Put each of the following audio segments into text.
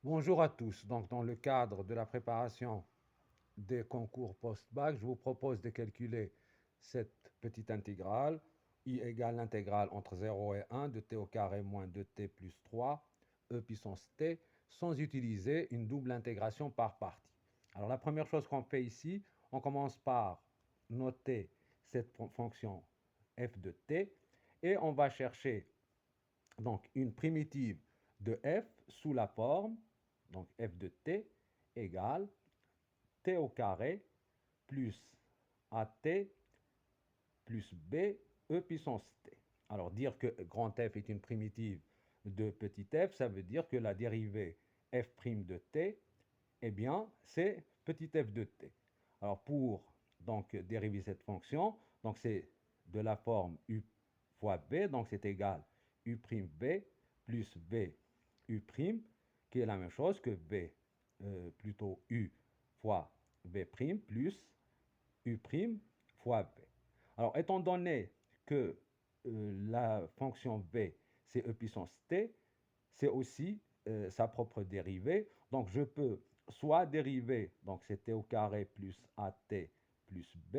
Bonjour à tous. Donc, dans le cadre de la préparation des concours post-bac, je vous propose de calculer cette petite intégrale, I égale l'intégrale entre 0 et 1 de t au carré moins 2t plus 3, e puissance t, sans utiliser une double intégration par partie. Alors, la première chose qu'on fait ici, on commence par noter cette fonction f de t et on va chercher donc une primitive de f sous la forme, donc f de t égale t au carré plus at plus b e puissance t. Alors dire que grand F est une primitive de petit f, ça veut dire que la dérivée f' de t, eh bien, c'est petit f de t. Alors pour donc dériver cette fonction, donc c'est de la forme u fois b, donc c'est égal u'b plus b u', qui est la même chose que b, plutôt u fois b' plus u' fois b. Alors étant donné que la fonction b c'est e puissance t, c'est aussi sa propre dérivée. Donc je peux soit dériver, donc c'est t au carré plus at plus b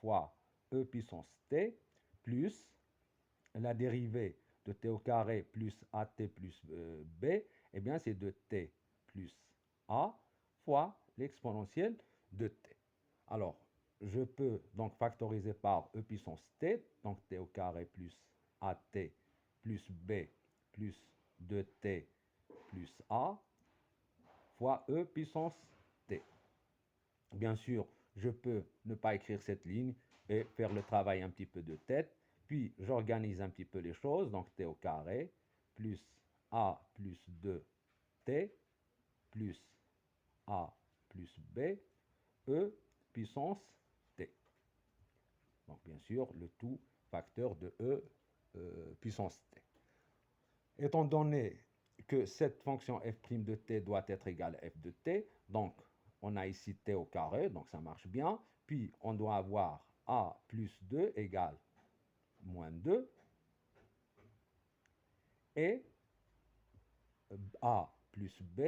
fois e puissance t plus la dérivée de t au carré plus at plus b, eh bien c'est de t plus a fois l'exponentielle de t. Alors, je peux donc factoriser par e puissance t, donc t au carré plus at plus b plus 2t plus a fois e puissance t. Bien sûr, je peux ne pas écrire cette ligne et faire le travail un petit peu de tête. Puis, j'organise un petit peu les choses. Donc, t au carré plus a plus 2t plus a plus b, e puissance t. Donc, bien sûr, le tout facteur de e puissance t. Étant donné que cette fonction f' de t doit être égale à f de t, donc on a ici t au carré, donc ça marche bien. Puis on doit avoir a plus 2 égale moins 2 et a plus b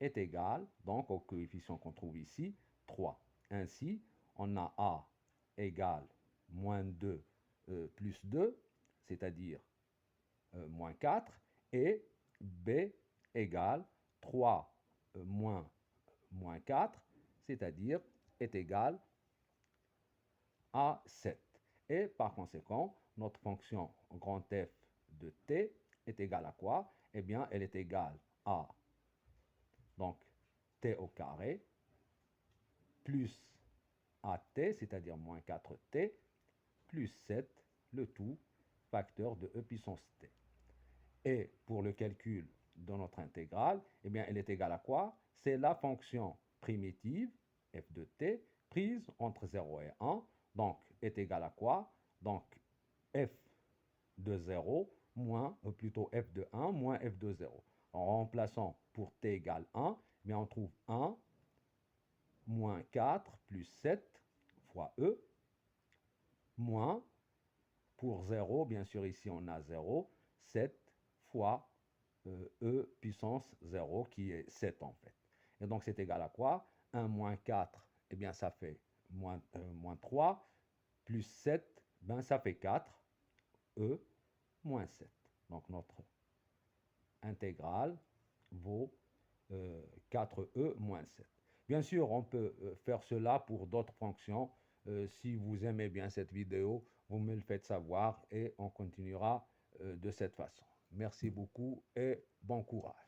est égal, donc au coefficient qu'on trouve ici, 3. Ainsi, on a a égale moins 2 plus 2, c'est-à-dire moins 4, et b égale 3 moins 4, c'est-à-dire est égal à 7. Et par conséquent, notre fonction grand F de t est égale à quoi? Eh bien, elle est égale à donc t au carré plus at, c'est-à-dire moins 4t, plus 7, le tout facteur de e puissance t. Et pour le calcul de notre intégrale, eh bien, elle est égale à quoi? C'est la fonction primitive, f de t, prise entre 0 et 1, donc est égale à quoi? Donc f de 0 moins, plutôt f de 1 moins f de 0. En remplaçant pour t égale 1, eh bien, on trouve 1 moins 4 plus 7 fois e, moins, pour 0, bien sûr ici on a 0, 7 fois e puissance 0, qui est 7 en fait. Et donc c'est égal à quoi? 1 moins 4, eh bien ça fait moins 3, plus 7, ben ça fait 4, e moins 7. Donc notre intégrale vaut 4e moins 7. Bien sûr, on peut faire cela pour d'autres fonctions. Si vous aimez bien cette vidéo, vous me le faites savoir et on continuera de cette façon. Merci beaucoup et bon courage.